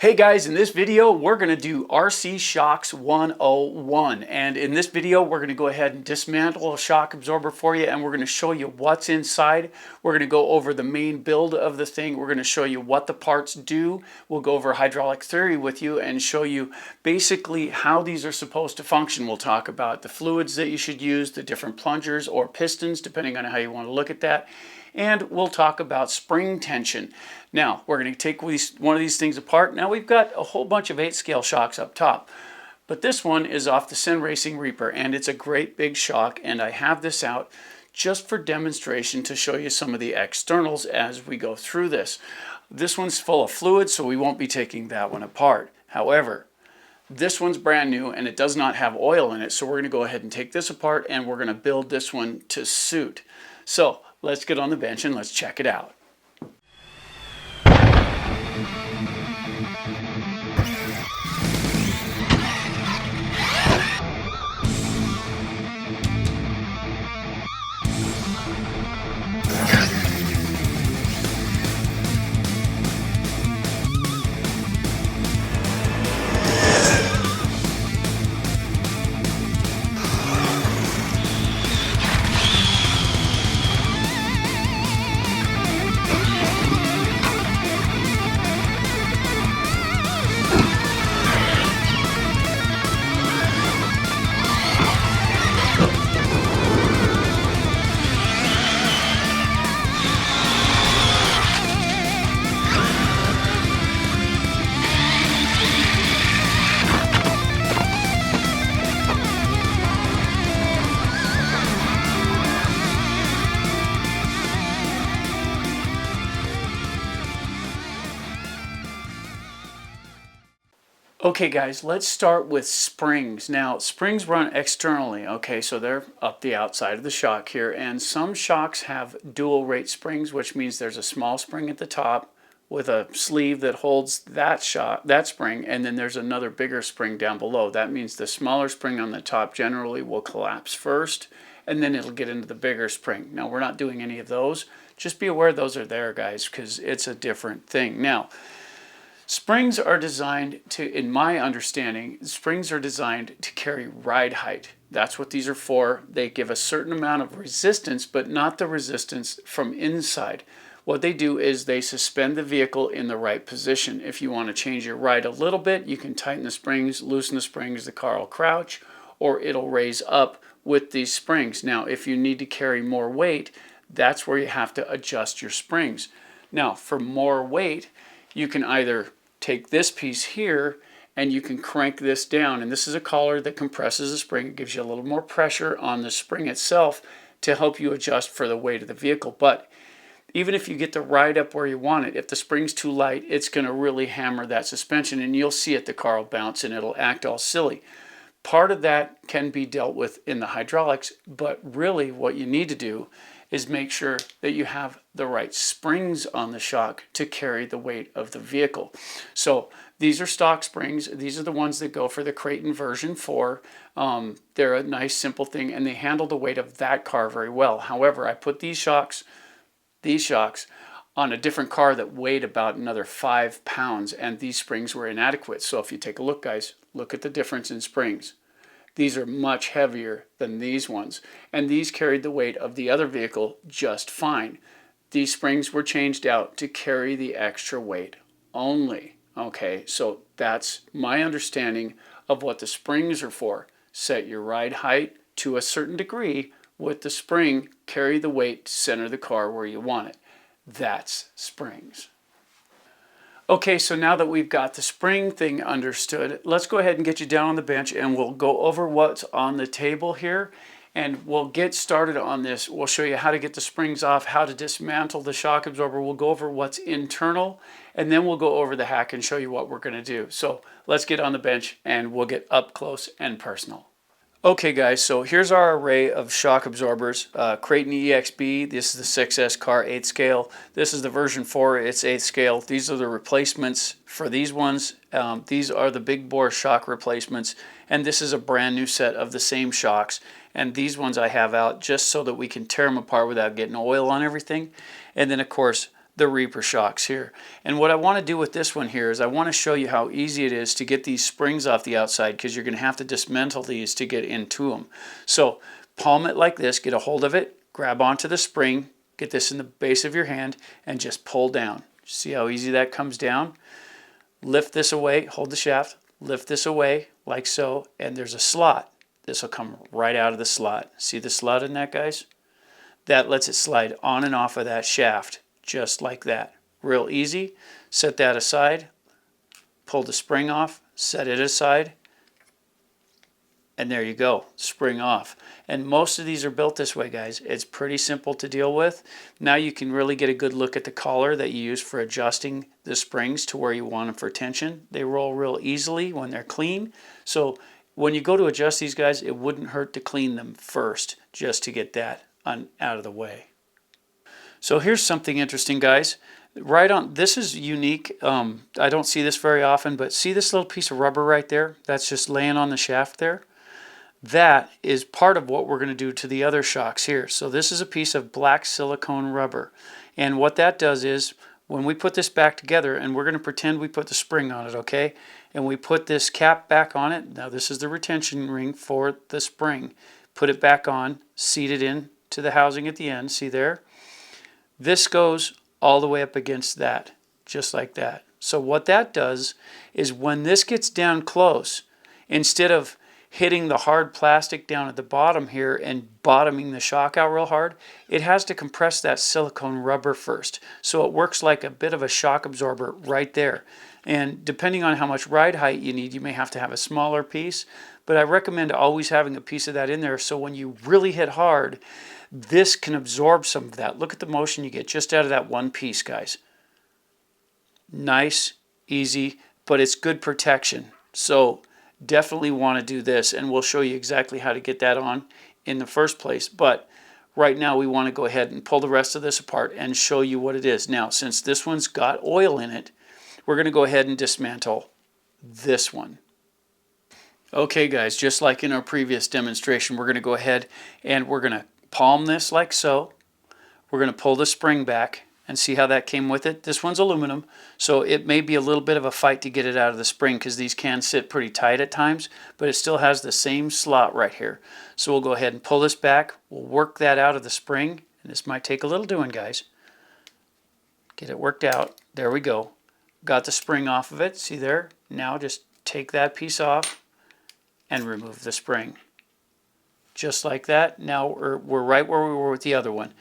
Hey guys, in this video we're going to do RC Shocks 101, and in this video we're going to go ahead and dismantle a shock absorber for you, and we're going to show you what's inside. We're going to go over the main build of the thing. We're going to show you what the parts do. We'll go over hydraulic theory with you and show you basically how these are supposed to function. We'll talk about the fluids that you should use, the different plungers or pistons depending on how you want to look at that. And we'll talk about spring tension. Now, we're going to take one of these things apart. Now, we've got a whole bunch of 8-scale shocks up top. But this one is off the Sin Racing Reaper, and it's a great big shock. And I have this out just for demonstration to show you some of the externals as we go through this. This one's full of fluid, so we won't be taking that one apart. However, this one's brand new, and it does not have oil in it. So we're going to go ahead and take this apart, and we're going to build this one to suit. So let's get on the bench and let's check it out. Okay guys, let's start with springs. Now, springs run externally, okay, so they're up the outside of the shock here, and some shocks have dual rate springs, which means there's a small spring at the top with a sleeve that holds that spring, and then there's another bigger spring down below. That means the smaller spring on the top generally will collapse first, and then it'll get into the bigger spring. Now, we're not doing any of those. Just be aware those are there, guys, because it's a different thing. Now, springs are designed to, in my understanding, springs are designed to carry ride height. That's what these are for. They give a certain amount of resistance, but not the resistance from inside. What they do is they suspend the vehicle in the right position. If you want to change your ride a little bit, you can tighten the springs, loosen the springs, the car will crouch, or it'll raise up with these springs. Now, if you need to carry more weight, that's where you have to adjust your springs. Now, for more weight, you can either take this piece here and you can crank this down, and this is a collar that compresses the spring. It gives you a little more pressure on the spring itself to help you adjust for the weight of the vehicle. But even if you get the ride up where you want it, if the spring's too light, it's going to really hammer that suspension, and you'll see it, the car will bounce and it'll act all silly. Part of that can be dealt with in the hydraulics, but really what you need to do is make sure that you have the right springs on the shock to carry the weight of the vehicle. So these are stock springs. These are the ones that go for the Creighton version 4. They're a nice simple thing, and they handle the weight of that car very well. However, I put these shocks on a different car that weighed about another 5 pounds, and these springs were inadequate. So if you take a look, guys, look at the difference in springs. These are much heavier than these ones, and these carried the weight of the other vehicle just fine. These springs were changed out to carry the extra weight only. Okay, so that's my understanding of what the springs are for. Set your ride height to a certain degree with the spring, carry the weight to center the car where you want it. That's springs. Okay, so now that we've got the spring thing understood, let's go ahead and get you down on the bench and we'll go over what's on the table here, and we'll get started on this. We'll show you how to get the springs off, how to dismantle the shock absorber. We'll go over what's internal, and then we'll go over the hack and show you what we're going to do. So let's get on the bench and we'll get up close and personal. Okay guys, so here's our array of shock absorbers. Creighton EXB, this is the 6S car 8 scale. This is the version 4, it's 8 scale. These are the replacements for these ones. These are the big bore shock replacements, and this is a brand new set of the same shocks. And these ones I have out just so that we can tear them apart without getting oil on everything. And then of course the Reaper shocks here. And what I want to do with this one here is I want to show you how easy it is to get these springs off the outside, because you're going to have to dismantle these to get into them. So palm it like this, get a hold of it, grab onto the spring, get this in the base of your hand, and just pull down. See how easy that comes down? Lift this away, hold the shaft, lift this away like so, and there's a slot. This will come right out of the slot. See the slot in that, guys? That lets it slide on and off of that shaft, just like that. Real easy. Set that aside, pull the spring off, set it aside, and there you go, spring off. And most of these are built this way, guys. It's pretty simple to deal with. Now you can really get a good look at the collar that you use for adjusting the springs to where you want them for tension. They roll real easily when they're clean. So when you go to adjust these, guys, it wouldn't hurt to clean them first, just to get that out of the way. So here's something interesting, guys. Right on, this is unique. I don't see this very often, but see this little piece of rubber right there? That's just laying on the shaft there. That is part of what we're going to do to the other shocks here. So this is a piece of black silicone rubber. And what that does is, when we put this back together, and we're going to pretend we put the spring on it, okay? And we put this cap back on it. Now this is the retention ring for the spring. Put it back on, seat it in to the housing at the end. See there? This goes all the way up against that, just like that. So what that does is, when this gets down close, instead of hitting the hard plastic down at the bottom here and bottoming the shock out real hard, it has to compress that silicone rubber first. So it works like a bit of a shock absorber right there. And depending on how much ride height you need, you may have to have a smaller piece, but I recommend always having a piece of that in there, so when you really hit hard, this can absorb some of that. Look at the motion you get just out of that one piece, guys. Nice, easy, but it's good protection. So definitely want to do this, and we'll show you exactly how to get that on in the first place. But right now we want to go ahead and pull the rest of this apart and show you what it is. Now, since this one's got oil in it, we're going to go ahead and dismantle this one. Okay, guys, just like in our previous demonstration, we're going to go ahead and we're going to palm this like so. We're going to pull the spring back and see how that came with it. This one's aluminum, so it may be a little bit of a fight to get it out of the spring, because these can sit pretty tight at times, but it still has the same slot right here. So we'll go ahead and pull this back. We'll work that out of the spring, and this might take a little doing, guys. Get it worked out. There we go. Got the spring off of it. See there? Now just take that piece off and remove the spring. Just like that. Now we're right where we were with the other one.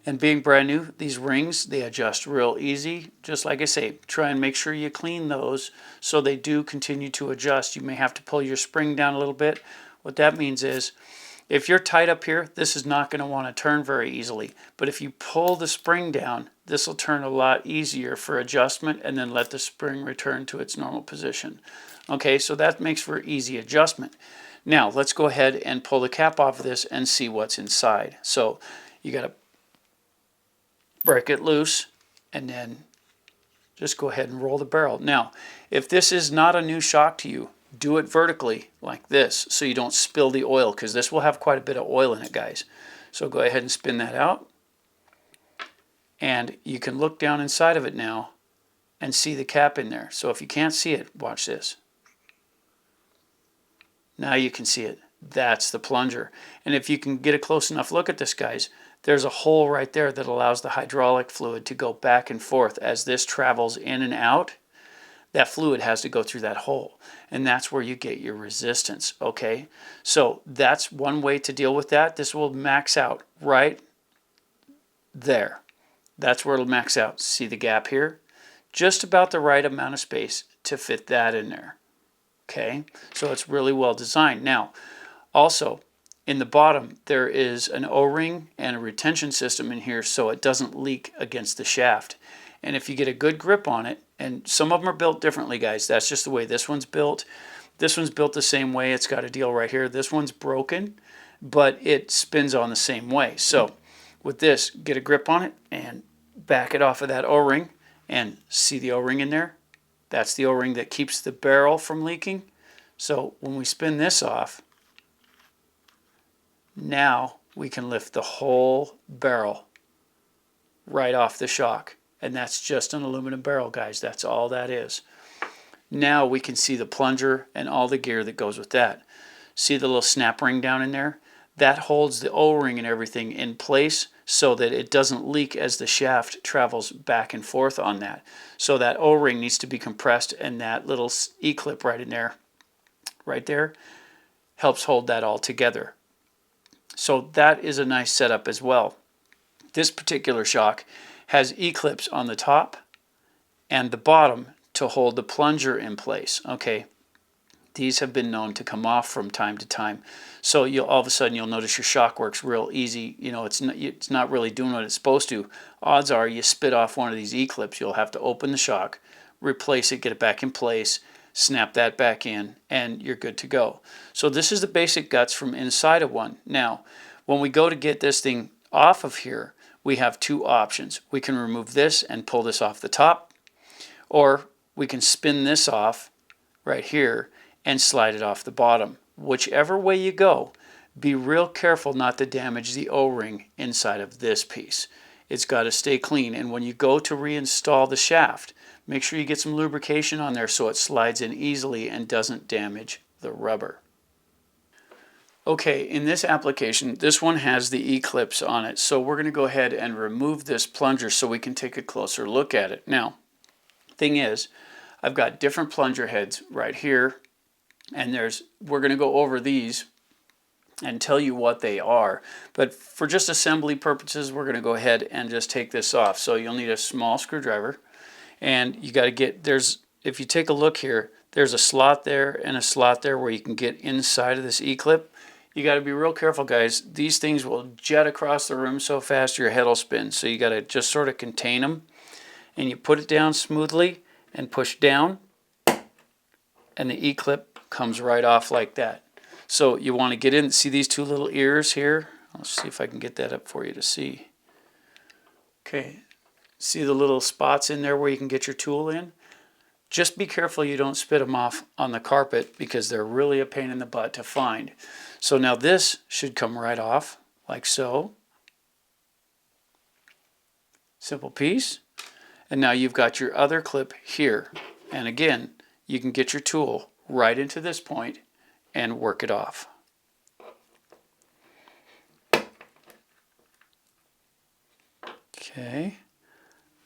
And being brand new, these rings, they adjust real easy. Just like I say, try and make sure you clean those so they do continue to adjust. You may have to pull your spring down a little bit. What that means is, if you're tight up here, this is not going to want to turn very easily. But if you pull the spring down, this will turn a lot easier for adjustment, and then let the spring return to its normal position. Okay, so that makes for easy adjustment. Now, let's go ahead and pull the cap off of this and see what's inside. So you got to break it loose, and then just go ahead and roll the barrel. Now, if this is not a new shock to you, do it vertically like this so you don't spill the oil, because this will have quite a bit of oil in it, guys. So go ahead and spin that out, and you can look down inside of it now and see the cap in there. So if you can't see it, watch this. Now you can see it. That's the plunger. And if you can get a close enough look at this, guys, there's a hole right there that allows the hydraulic fluid to go back and forth. As this travels in and out, that fluid has to go through that hole. And that's where you get your resistance, okay? So that's one way to deal with that. This will max out right there. That's where it'll max out. See the gap here? Just about the right amount of space to fit that in there. Okay, so it's really well designed. Now, also, in the bottom, there is an O-ring and a retention system in here so it doesn't leak against the shaft. And if you get a good grip on it, and some of them are built differently, guys. That's just the way this one's built. This one's built the same way. It's got a deal right here. This one's broken, but it spins on the same way. So with this, get a grip on it and back it off of that O-ring, and see the O-ring in there? That's the O-ring that keeps the barrel from leaking. So when we spin this off, now we can lift the whole barrel right off the shock. And that's just an aluminum barrel, guys. That's all that is. Now we can see the plunger and all the gear that goes with that. See the little snap ring down in there? That holds the O-ring and everything in place so that it doesn't leak as the shaft travels back and forth on that. So that O-ring needs to be compressed, and that little E-clip right in there, right there, helps hold that all together. So that is a nice setup as well. This particular shock has E-clips on the top and the bottom to hold the plunger in place. Okay, these have been known to come off from time to time. So you'll all of a sudden you'll notice your shock works real easy. You know, it's not really doing what it's supposed to. Odds are you spit off one of these E-clips, you'll have to open the shock, replace it, get it back in place, snap that back in, and you're good to go. So this is the basic guts from inside of one. Now, when we go to get this thing off of here, we have two options. We can remove this and pull this off the top, or we can spin this off right here and slide it off the bottom. Whichever way you go, be real careful not to damage the O-ring inside of this piece. It's got to stay clean, and when you go to reinstall the shaft, make sure you get some lubrication on there so it slides in easily and doesn't damage the rubber. Okay, in this application, this one has the E-clips on it, so we're going to go ahead and remove this plunger so we can take a closer look at it. Now, thing is, I've got different plunger heads right here, and we're going to go over these and tell you what they are. But for just assembly purposes, we're going to go ahead and just take this off. So you'll need a small screwdriver, and you got to get, if you take a look here, there's a slot there and a slot there where you can get inside of this E-clip. You got to be real careful, guys. These things will jet across the room so fast your head will spin. So you got to just sort of contain them, and you put it down smoothly and push down, and the E-clip comes right off like that. So you want to get in, see these two little ears here? Let's see if I can get that up for you to see. Okay, see the little spots in there where you can get your tool in? Just be careful you don't spit them off on the carpet, because they're really a pain in the butt to find. So now this should come right off like so. Simple piece. And now you've got your other clip here. And again, you can get your tool right into this point and work it off. Okay,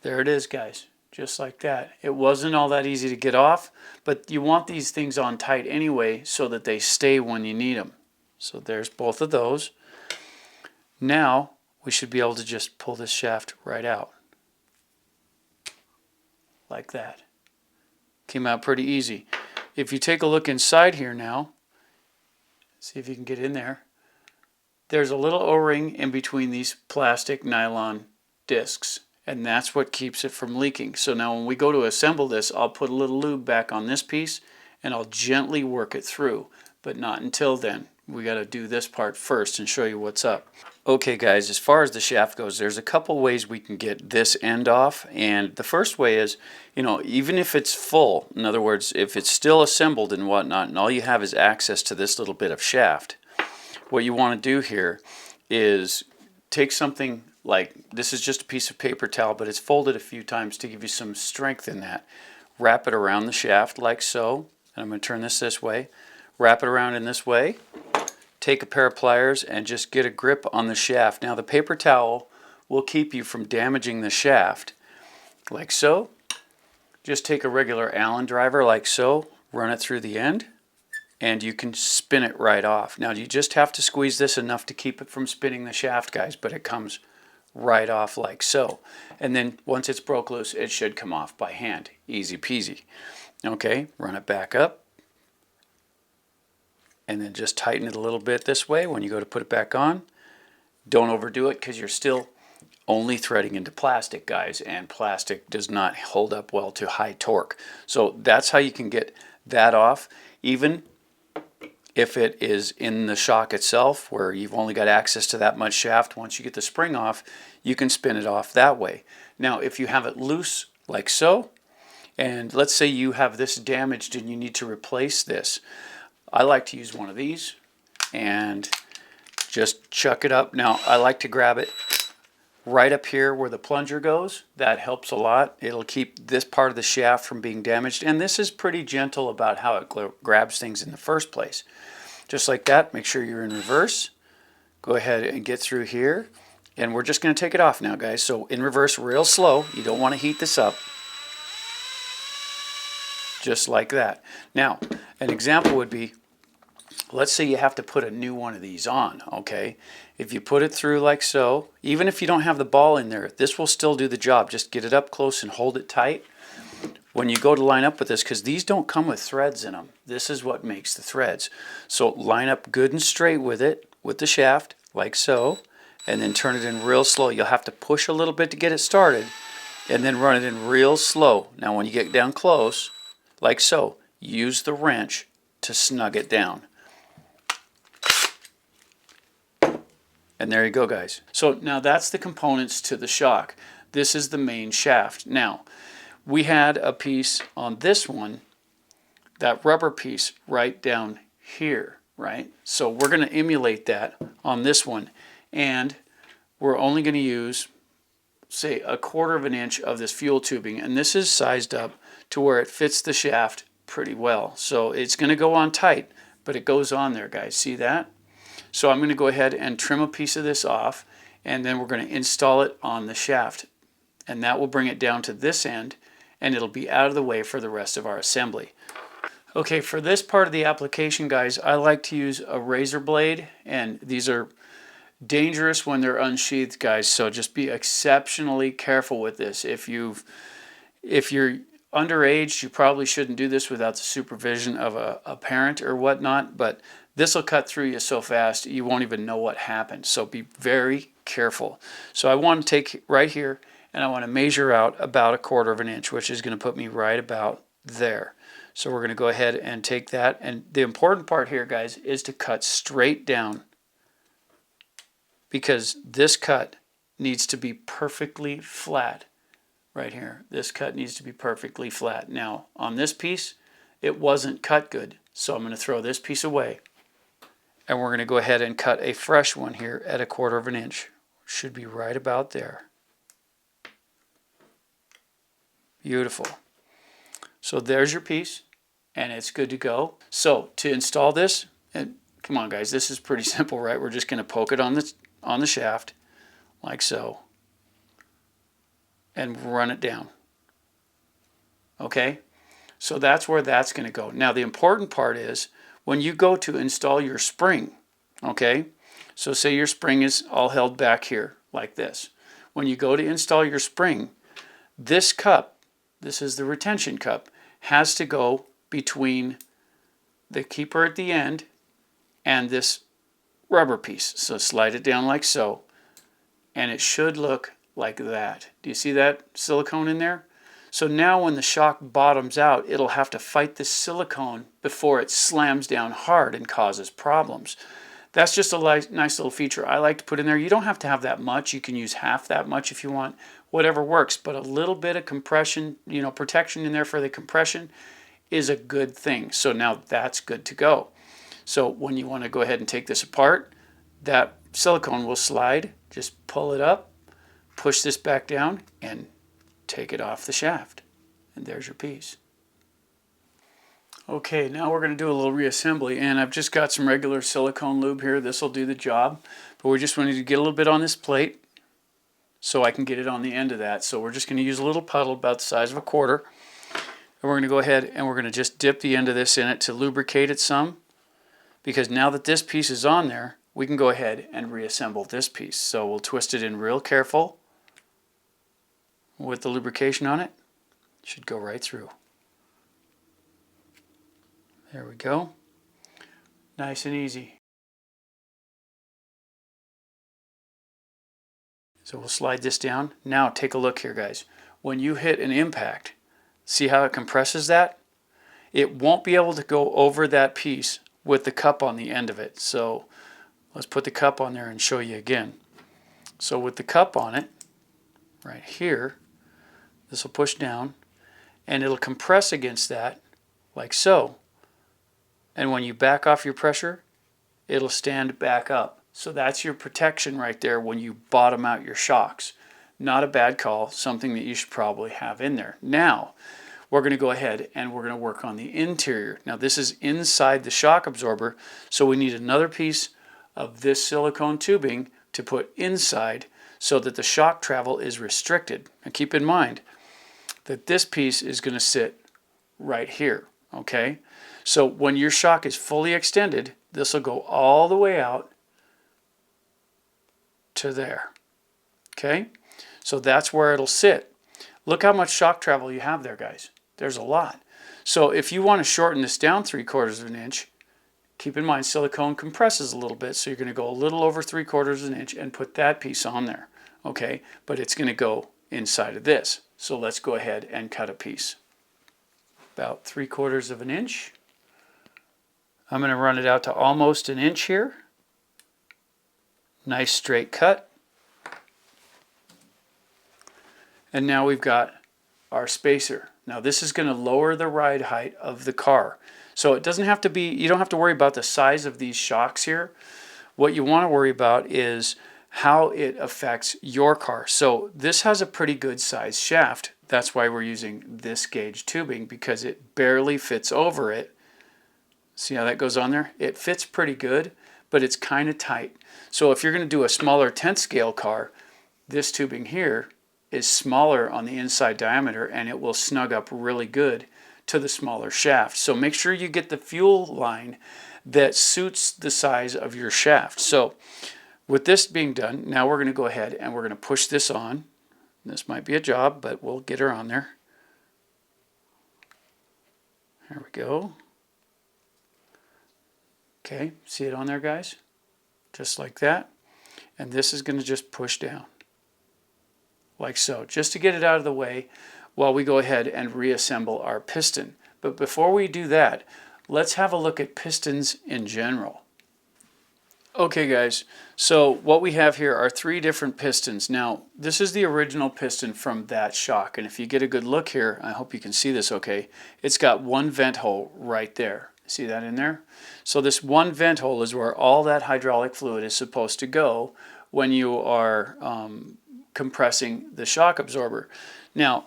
there it is, guys. Just like that. It wasn't all that easy to get off, but you want these things on tight anyway so that they stay when you need them. So there's both of those. Now we should be able to just pull this shaft right out. Like that. Came out pretty easy. If you take a look inside here now, see if you can get in there. There's a little O-ring in between these plastic nylon discs, and that's what keeps it from leaking. So now when we go to assemble this, I'll put a little lube back on this piece and I'll gently work it through, but not until then. We got to do this part first and show you what's up. Okay guys, as far as the shaft goes, there's a couple ways we can get this end off, and the first way is, you know, even if it's full, in other words, if it's still assembled and whatnot, and all you have is access to this little bit of shaft, what you want to do here is take something like, this is just a piece of paper towel, but it's folded a few times to give you some strength in that. Wrap it around the shaft like so, and I'm going to turn this way. Wrap it around in this way. Take a pair of pliers and just get a grip on the shaft. Now the paper towel will keep you from damaging the shaft, like so. Just take a regular Allen driver like so, run it through the end, and you can spin it right off. Now you just have to squeeze this enough to keep it from spinning the shaft, guys, but it comes right off like so. And then once it's broke loose, it should come off by hand. Easy peasy. Okay, run it back up. And then just tighten it a little bit this way when you go to put it back on. Don't overdo it, because you're still only threading into plastic, guys, and plastic does not hold up well to high torque. So that's how you can get that off, even if it is in the shock itself where you've only got access to that much shaft. Once you get the spring off, you can spin it off that way. Now if you have it loose like so, and let's say you have this damaged and you need to replace this, I like to use one of these and just chuck it up. Now I like to grab it right up here where the plunger goes. That helps a lot. It'll keep this part of the shaft from being damaged, and this is pretty gentle about how it grabs things in the first place. Just like that, make sure you're in reverse. Go ahead and get through here, and we're just going to take it off now, guys. So in reverse, real slow. You don't want to heat this up. Just like that. Now, an example would be, let's say you have to put a new one of these on, okay? If you put it through like so, even if you don't have the ball in there, this will still do the job. Just get it up close and hold it tight. When you go to line up with this, because these don't come with threads in them, this is what makes the threads. So line up good and straight with it, with the shaft, like so, and then turn it in real slow. You'll have to push a little bit to get it started, and then run it in real slow. Now when you get down close, like so, use the wrench to snug it down. And there you go, guys. So now that's the components to the shock. This is the main shaft. Now, we had a piece on this one, that rubber piece right down here, right? So we're going to emulate that on this one, and we're only going to use, say, 1/4 of an inch of this fuel tubing, and this is sized up to where it fits the shaft pretty well. So it's going to go on tight, but it goes on there, guys. See that? So I'm going to go ahead and trim a piece of this off, and then we're going to install it on the shaft, and that will bring it down to this end, and it'll be out of the way for the rest of our assembly. Okay, for this part of the application, guys, I like to use a razor blade, and these are dangerous when they're unsheathed, guys, so just be exceptionally careful with this. If you're underage, you probably shouldn't do this without the supervision of a parent or whatnot, but this will cut through you so fast you won't even know what happened. So be very careful. So I want to take right here, and I want to measure out about 1/4 of an inch, which is going to put me right about there. So we're going to go ahead and take that, and the important part here, guys, is to cut straight down, because this cut needs to be perfectly flat. Right here, this cut needs to be perfectly flat. Now on this piece, it wasn't cut good, so I'm going to throw this piece away, and we're going to go ahead and cut a fresh one here at 1/4 of an inch. Should be right about there. Beautiful. So there's your piece, and it's good to go. So to install this, and come on, guys, this is pretty simple, right? We're just going to poke it on the shaft like so, and run it down. Okay, so that's where that's going to go. Now the important part is when you go to install your spring, okay, so say your spring is all held back here like this. When you go to install your spring, this cup, this is the retention cup, has to go between the keeper at the end and this rubber piece. So slide it down like so, and it should look like that. Do you see that silicone in there? So now when the shock bottoms out, it'll have to fight this silicone before it slams down hard and causes problems. That's just a nice little feature I like to put in there. You don't have to have that much. You can use half that much if you want, whatever works, but a little bit of compression, protection in there for the compression is a good thing. So now that's good to go. So when you want to go ahead and take this apart, that silicone will slide. Just pull it up, push this back down, and take it off the shaft. And there's your piece. Okay, now we're going to do a little reassembly, and I've just got some regular silicone lube here. This will do the job, but we just wanted to get a little bit on this plate so I can get it on the end of that. So we're just going to use a little puddle about the size of a quarter, and we're going to go ahead and we're going to just dip the end of this in it to lubricate it some, because now that this piece is on there, we can go ahead and reassemble this piece. So we'll twist it in real careful with the lubrication on it. Should go right through. There we go. Nice and easy. So we'll slide this down. Now take a look here, guys. When you hit an impact, see how it compresses that? It won't be able to go over that piece with the cup on the end of it. So let's put the cup on there and show you again. So with the cup on it, right here, this will push down, and it'll compress against that like so. And when you back off your pressure, it'll stand back up. So that's your protection right there when you bottom out your shocks. Not a bad call, something that you should probably have in there. Now, we're going to go ahead and we're going to work on the interior. Now this is inside the shock absorber, so we need another piece of this silicone tubing to put inside so that the shock travel is restricted. And keep in mind that this piece is going to sit right here, okay? So when your shock is fully extended, this will go all the way out to there, okay? So that's where it'll sit. Look how much shock travel you have there, guys. There's a lot. So if you want to shorten this down 3/4 of an inch, keep in mind silicone compresses a little bit, so you're going to go a little over 3/4 of an inch and put that piece on there, okay? But it's going to go inside of this. So let's go ahead and cut a piece. About 3/4 of an inch. I'm going to run it out to almost an inch here. Nice straight cut. And now we've got our spacer. Now this is going to lower the ride height of the car. So it doesn't have to be, you don't have to worry about the size of these shocks here. What you want to worry about is how it affects your car. So this has a pretty good size shaft. That's why we're using this gauge tubing, because it barely fits over it. See how that goes on there? It fits pretty good, but it's kind of tight. So if you're going to do a smaller 10th scale car, this tubing here is smaller on the inside diameter, and it will snug up really good to the smaller shaft. So make sure you get the fuel line that suits the size of your shaft. So with this being done, now we're going to go ahead and we're going to push this on. This might be a job, but we'll get her on there. There we go. Okay, see it on there, guys? Just like that. And this is going to just push down. Like so, just to get it out of the way while we go ahead and reassemble our piston. But before we do that, let's have a look at pistons in general. Okay guys, so what we have here are 3 different pistons. Now, this is the original piston from that shock, and if you get a good look here, I hope you can see this okay, it's got one vent hole right there. See that in there? So this one vent hole is where all that hydraulic fluid is supposed to go when you are compressing the shock absorber. Now,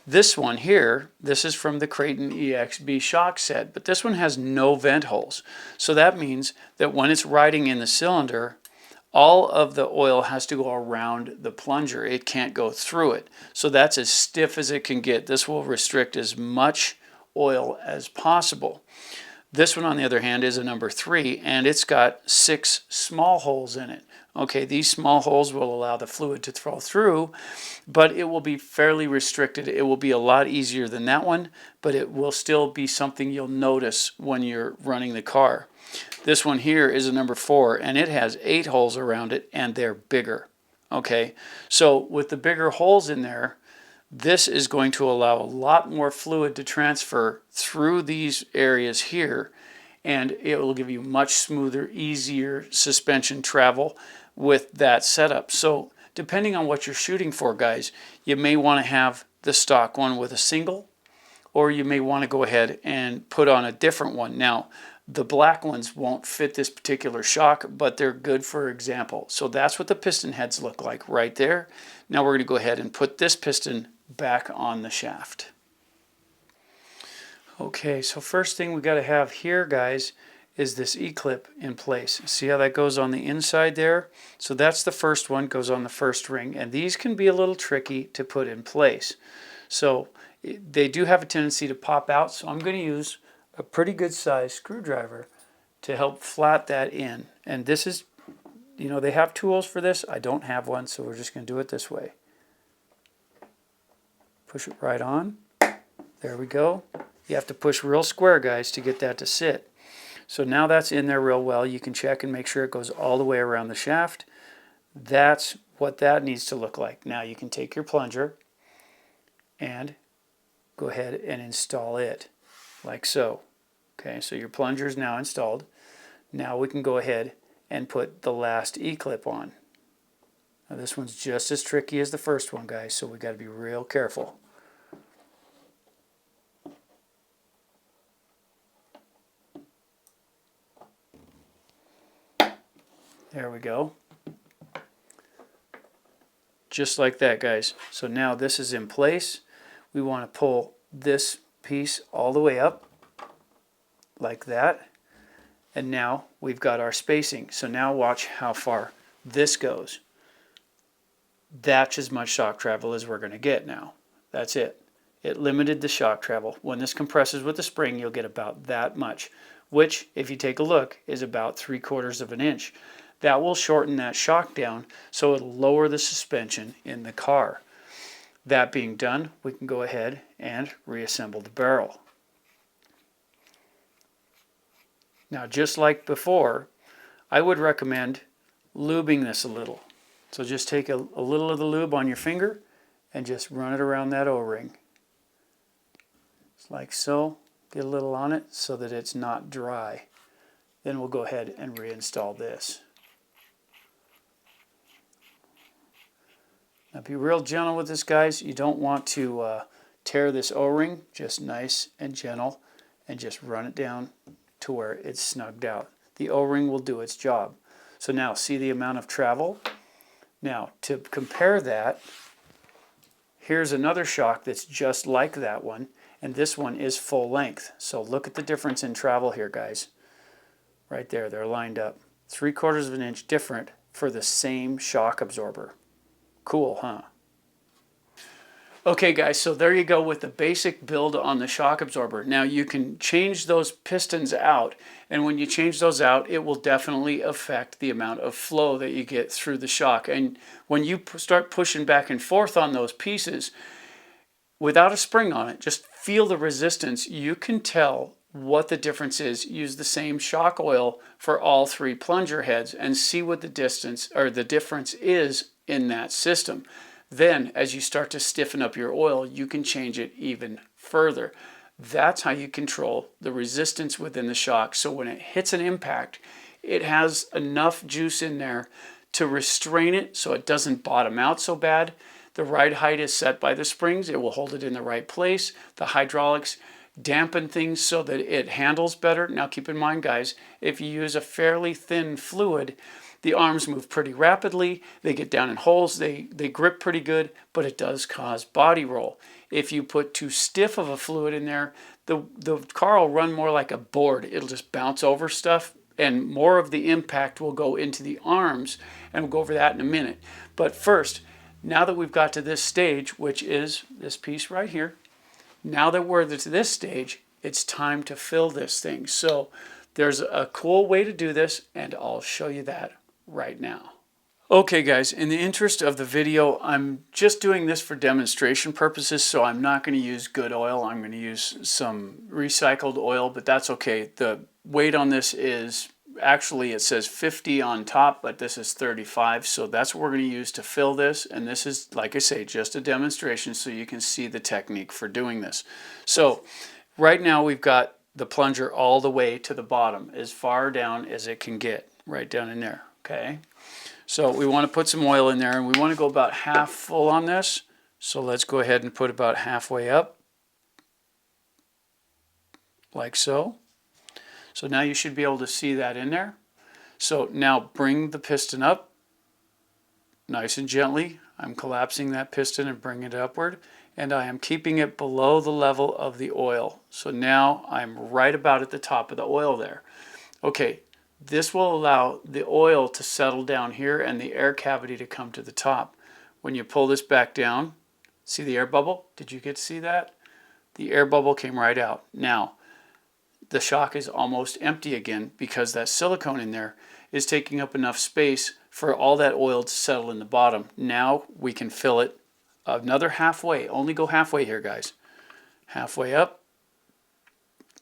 this one here, this is from the Creighton EXB shock set, but this one has no vent holes. So that means that when it's riding in the cylinder, all of the oil has to go around the plunger. It can't go through it. So that's as stiff as it can get. This will restrict as much oil as possible. This one, on the other hand, is a number 3, and it's got 6 small holes in it. Okay, these small holes will allow the fluid to flow through, but it will be fairly restricted. It will be a lot easier than that one, but it will still be something you'll notice when you're running the car. This one here is a number 4, and it has 8 holes around it, and they're bigger. Okay, so with the bigger holes in there, this is going to allow a lot more fluid to transfer through these areas here, and it will give you much smoother, easier suspension travel with that setup. So depending on what you're shooting for, guys, you may want to have the stock one with a single, or you may want to go ahead and put on a different one. Now, the black ones won't fit this particular shock, but they're good for example. So that's what the piston heads look like right there. Now we're going to go ahead and put this piston back on the shaft. Okay, so first thing we got to have here, guys, is this E-clip in place. See how that goes on the inside there? So that's the first one, goes on the first ring, and these can be a little tricky to put in place. So they do have a tendency to pop out, so I'm going to use a pretty good size screwdriver to help flat that in. And this is, you know, they have tools for this. I don't have one, so we're just going to do it this way. Push it right on. There we go. You have to push real square, guys, to get that to sit. So now that's in there real well. You can check and make sure it goes all the way around the shaft. That's what that needs to look like. Now you can take your plunger and go ahead and install it like so. Okay, so your plunger is now installed. Now we can go ahead and put the last E-clip on. Now this one's just as tricky as the first one, guys, so we got to be real careful. There we go. just like that, guys. So now this is in place. We want to pull this piece all the way up like that. And now we've got our spacing. So now watch how far this goes. That's as much shock travel as we're going to get now. That's it. It limited the shock travel. When this compresses with the spring, you'll get about that much, which, if you take a look, is about 3/4 of an inch. That will shorten that shock down, so it'll lower the suspension in the car. That being done, we can go ahead and reassemble the barrel. Now, just like before, I would recommend lubing this a little. So just take a little of the lube on your finger and just run it around that O-ring. Just like so. Get a little on it so that it's not dry. Then we'll go ahead and reinstall this. Now be real gentle with this, guys. You don't want to tear this O-ring. Just nice and gentle, and just run it down to where it's snugged out. The O-ring will do its job. So now see the amount of travel? Now to compare that, here's another shock that's just like that one, and this one is full length. So look at the difference in travel here, guys. Right there, they're lined up. 3/4 of an inch different for the same shock absorber. Cool, huh? Okay, guys, so there you go with the basic build on the shock absorber. Now you can change those pistons out, and when you change those out, it will definitely affect the amount of flow that you get through the shock. And when you start pushing back and forth on those pieces, without a spring on it, just feel the resistance. You can tell what the difference is. Use the same shock oil for all 3 plunger heads and see what the distance or the difference is in that system. Then, as you start to stiffen up your oil, you can change it even further. That's how you control the resistance within the shock. So when it hits an impact, it has enough juice in there to restrain it so it doesn't bottom out so bad. The ride height is set by the springs. It will hold it in the right place. The hydraulics dampen things so that it handles better. Now keep in mind, guys, if you use a fairly thin fluid, the arms move pretty rapidly, they get down in holes, they grip pretty good, but it does cause body roll. If you put too stiff of a fluid in there, the car will run more like a board. It'll just bounce over stuff, and more of the impact will go into the arms, and we'll go over that in a minute. But first, now that we've got to this stage, which is this piece right here, now that we're to this stage, it's time to fill this thing. So there's a cool way to do this, and I'll show you that right now. Okay, guys, in the interest of the video, I'm just doing this for demonstration purposes, so I'm not going to use good oil. I'm going to use some recycled oil, but that's okay. The weight on this is, actually it says 50 on top, but this is 35, so that's what we're going to use to fill this. And this is, like I say, just a demonstration so you can see the technique for doing this. So right now we've got the plunger all the way to the bottom, as far down as it can get, right down in there. Okay, so we want to put some oil in there, and we want to go about half full on this. So let's go ahead and put about halfway up, like so. So now you should be able to see that in there. So now bring the piston up, nice and gently. I'm collapsing that piston and bringing it upward, and I am keeping it below the level of the oil. So now I'm right about at the top of the oil there. Okay. This will allow the oil to settle down here and the air cavity to come to the top. When you pull this back down, see the air bubble? Did you get to see that? The air bubble came right out. Now, the shock is almost empty again because that silicone in there is taking up enough space for all that oil to settle in the bottom. Now we can fill it another halfway. Only go halfway here, guys. Halfway up,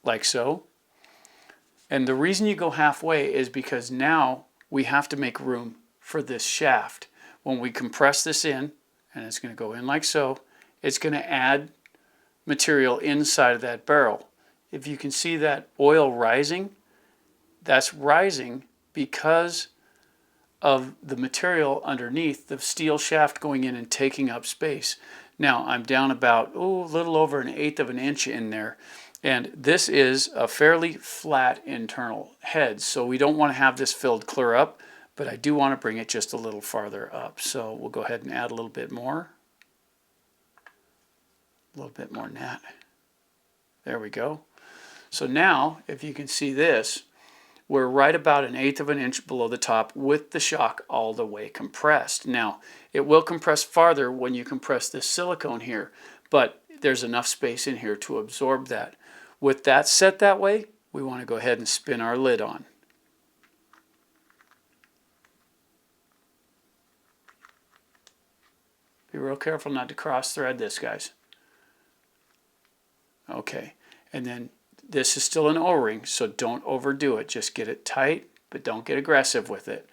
like so. And the reason you go halfway is because now we have to make room for this shaft. When we compress this in, and it's going to go in like so, it's going to add material inside of that barrel. If you can see that oil rising, that's rising because of the material underneath, the steel shaft going in and taking up space. Now I'm down about a little over 1/8 of an inch in there. And this is a fairly flat internal head, so we don't want to have this filled clear up, but I do want to bring it just a little farther up. So we'll go ahead and add a little bit more. A little bit more net. There we go. So now, if you can see this, we're right about 1/8 of an inch below the top with the shock all the way compressed. Now, it will compress farther when you compress this silicone here, but there's enough space in here to absorb that. With that set that way, we want to go ahead and spin our lid on. Be real careful not to cross thread this, guys. Okay, and then this is still an O-ring, so don't overdo it. Just get it tight, but don't get aggressive with it.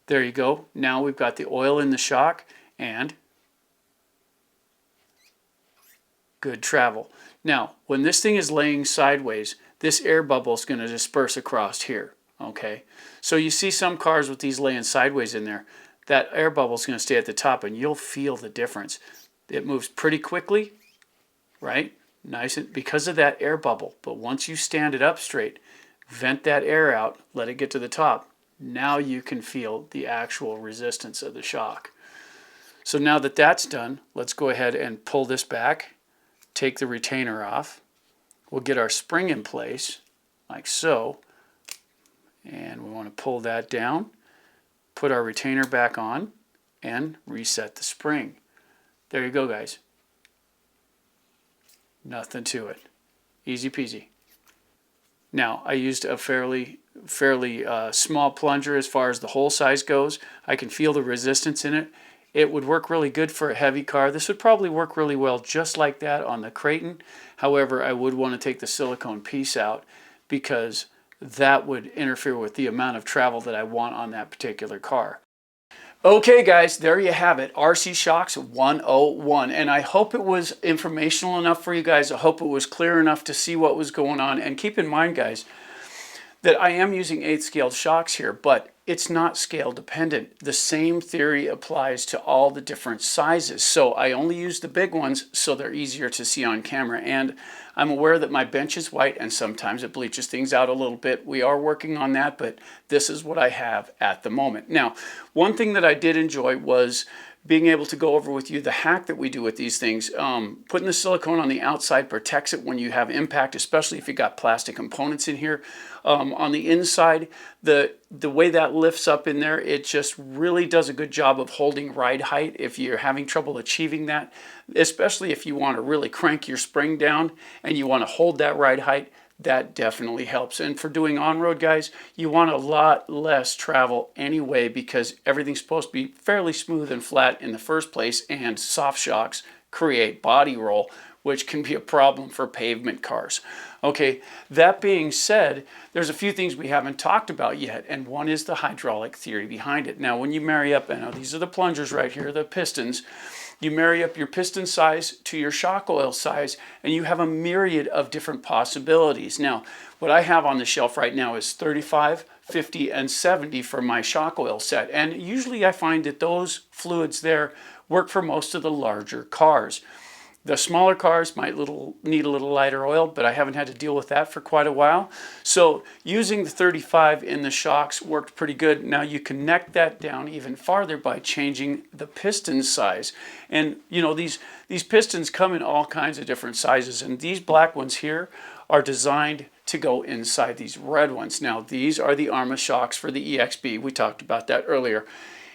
There you go. Now we've got the oil in the shock and good travel. Now, when this thing is laying sideways, this air bubble is going to disperse across here. Okay, so you see some cars with these laying sideways in there, that air bubble is going to stay at the top and you'll feel the difference. It moves pretty quickly, right? Nice, because of that air bubble. But once you stand it up straight, vent that air out, let it get to the top. Now you can feel the actual resistance of the shock. So now that that's done, let's go ahead and pull this back, take the retainer off. We'll get our spring in place, like so. And we want to pull that down, put our retainer back on, and reset the spring. There you go, guys. Nothing to it. Easy peasy. Now, I used a fairly small plunger as far as the hole size goes. I can feel the resistance in it. It would work really good for a heavy car. This would probably work really well just like that on the Creighton. However, I would want to take the silicone piece out because that would interfere with the amount of travel that I want on that particular car. Okay guys, there you have it, RC Shocks 101, and I hope it was informational enough for you guys. I hope it was clear enough to see what was going on, and keep in mind guys that I am using 8th scaled shocks here, but it's not scale dependent. The same theory applies to all the different sizes. So I only use the big ones so they're easier to see on camera. And I'm aware that my bench is white and sometimes it bleaches things out a little bit. We are working on that, but this is what I have at the moment. Now, one thing that I did enjoy was being able to go over with you the hack that we do with these things. Putting the silicone on the outside protects it when you have impact, especially if you got plastic components in here. On the inside, the way that lifts up in there, it just really does a good job of holding ride height if you're having trouble achieving that, especially if you want to really crank your spring down and you want to hold that ride height. That definitely helps. And for doing on-road, guys, you want a lot less travel anyway because everything's supposed to be fairly smooth and flat in the first place, and soft shocks create body roll, which can be a problem for pavement cars. Okay, that being said, there's a few things we haven't talked about yet, and one is the hydraulic theory behind it. Now, when you marry up, and these are the plungers right here, the pistons, you marry up your piston size to your shock oil size, and you have a myriad of different possibilities. Now, what I have on the shelf right now is 35, 50, and 70 for my shock oil set. And usually I find that those fluids there work for most of the larger cars. The smaller cars might need a little lighter oil, but I haven't had to deal with that for quite a while. So using the 35 in the shocks worked pretty good. Now you connect that down even farther by changing the piston size. And you know, these pistons come in all kinds of different sizes, and these black ones here are designed to go inside these red ones. Now these are the Arma shocks for the EXB. We talked about that earlier.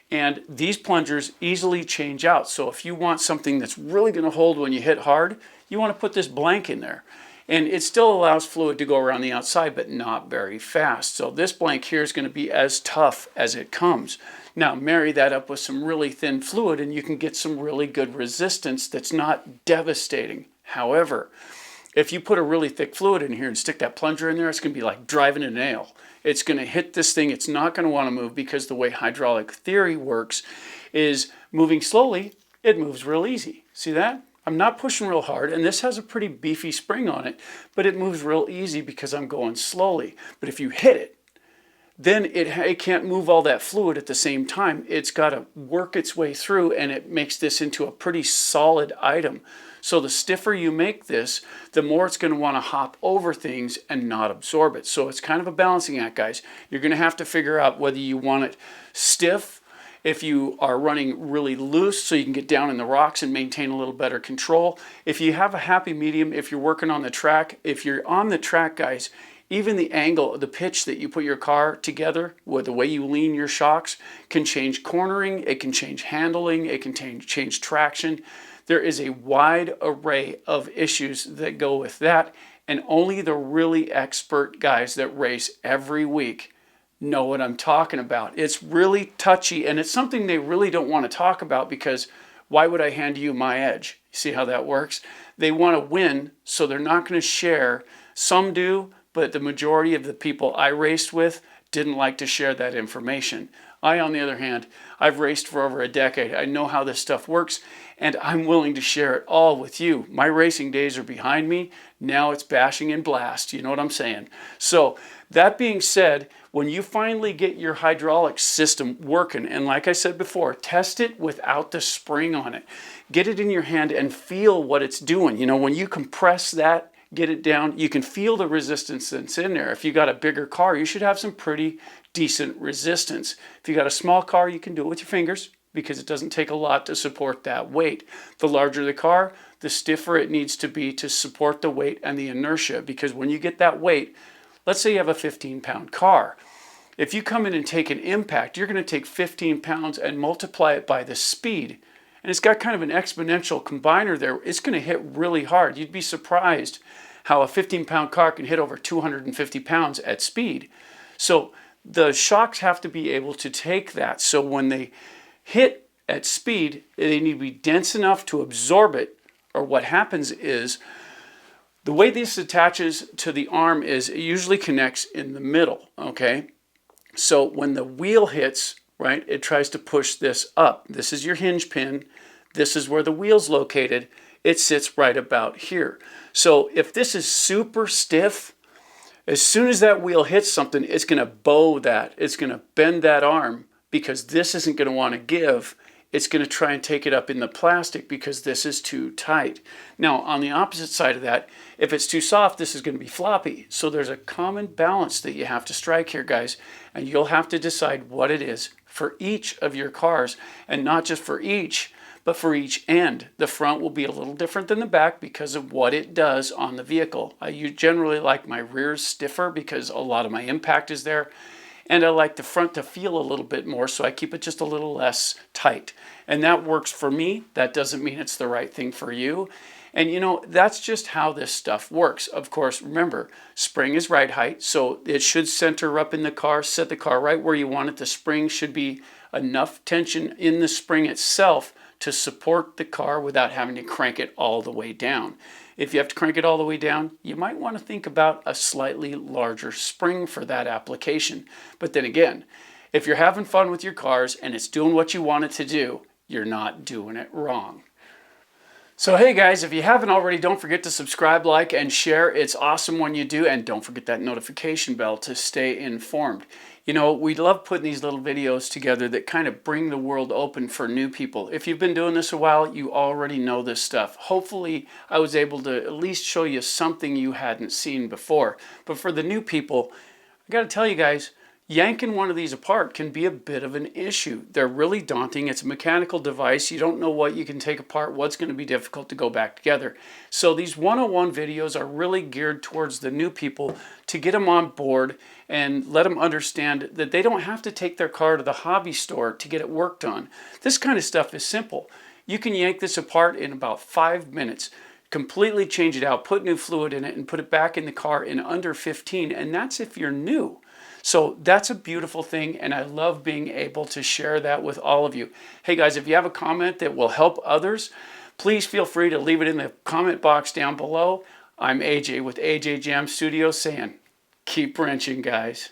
And these plungers easily change out. So if you want something that's really going to hold when you hit hard, you want to put this blank in there. And it still allows fluid to go around the outside, but not very fast. So this blank here is going to be as tough as it comes. Now marry that up with some really thin fluid and you can get some really good resistance that's not devastating. However, if you put a really thick fluid in here and stick that plunger in there, it's going to be like driving a nail. It's going to hit this thing. It's not going to want to move because the way hydraulic theory works is moving slowly, it moves real easy. See that? I'm not pushing real hard, and this has a pretty beefy spring on it, but it moves real easy because I'm going slowly. But if you hit it, then it can't move all that fluid at the same time. It's got to work its way through, and it makes this into a pretty solid item. So the stiffer you make this, the more it's going to want to hop over things and not absorb it. So it's kind of a balancing act, guys. You're going to have to figure out whether you want it stiff, if you are running really loose so you can get down in the rocks and maintain a little better control. If you have a happy medium, if you're working on the track, if you're on the track, guys, even the angle, the pitch that you put your car together with the way you lean your shocks can change cornering, it can change handling, it can change traction. There is a wide array of issues that go with that, and only the really expert guys that race every week know what I'm talking about. It's really touchy, and it's something they really don't want to talk about, because why would I hand you my edge? See how that works? They want to win, so they're not going to share. Some do, but the majority of the people I raced with didn't like to share that information. I, on the other hand, I've raced for over a decade. I know how this stuff works, and I'm willing to share it all with you. My racing days are behind me. Now it's bashing and blast. You know what I'm saying? So that being said, when you finally get your hydraulic system working, and like I said before, test it without the spring on it. Get it in your hand and feel what it's doing. You know, when you compress that, get it down, you can feel the resistance that's in there. If you got a bigger car, you should have some pretty decent resistance. If you got a small car, you can do it with your fingers, because it doesn't take a lot to support that weight. The larger the car, the stiffer it needs to be to support the weight and the inertia, because when you get that weight, let's say you have a 15-pound car. If you come in and take an impact, you're going to take 15 pounds and multiply it by the speed. And it's got kind of an exponential combiner there. It's going to hit really hard. You'd be surprised how a 15-pound car can hit over 250 pounds at speed. So the shocks have to be able to take that. So when they hit at speed, they need to be dense enough to absorb it, or what happens is, the way this attaches to the arm is it usually connects in the middle, okay? So when the wheel hits, right, it tries to push this up. This is your hinge pin. This is where the wheel's located. It sits right about here. So if this is super stiff, as soon as that wheel hits something, it's going to bow that. It's going to bend that arm, because this isn't going to want to give. It's going to try and take it up in the plastic because this is too tight. Now, on the opposite side of that, if it's too soft, this is going to be floppy. So there's a common balance that you have to strike here, guys, and you'll have to decide what it is for each of your cars, and not just for each, but for each end. The front will be a little different than the back because of what it does on the vehicle. I generally like my rears stiffer because a lot of my impact is there. And I like the front to feel a little bit more, so I keep it just a little less tight. And that works for me. That doesn't mean it's the right thing for you. And you know, that's just how this stuff works. Of course, remember, spring is ride height, so it should center up in the car, set the car right where you want it. The spring should be enough tension in the spring itself to support the car without having to crank it all the way down. If you have to crank it all the way down, you might want to think about a slightly larger spring for that application. But then again, if you're having fun with your cars and it's doing what you want it to do, you're not doing it wrong. So hey guys, if you haven't already, don't forget to subscribe, like, and share. It's awesome when you do, and don't forget that notification bell to stay informed. You know, we love putting these little videos together that kind of bring the world open for new people. If you've been doing this a while, you already know this stuff. Hopefully, I was able to at least show you something you hadn't seen before. But for the new people, I got to tell you guys, yanking one of these apart can be a bit of an issue. They're really daunting. It's a mechanical device. You don't know what you can take apart, what's going to be difficult to go back together. So these 101 videos are really geared towards the new people to get them on board and let them understand that they don't have to take their car to the hobby store to get it worked on. This kind of stuff is simple. You can yank this apart in about 5 minutes, completely change it out, put new fluid in it, and put it back in the car in under 15, and that's if you're new. So that's a beautiful thing, and I love being able to share that with all of you. Hey guys, if you have a comment that will help others, please feel free to leave it in the comment box down below. I'm AJ with AJ Jam Studios saying, keep wrenching, guys.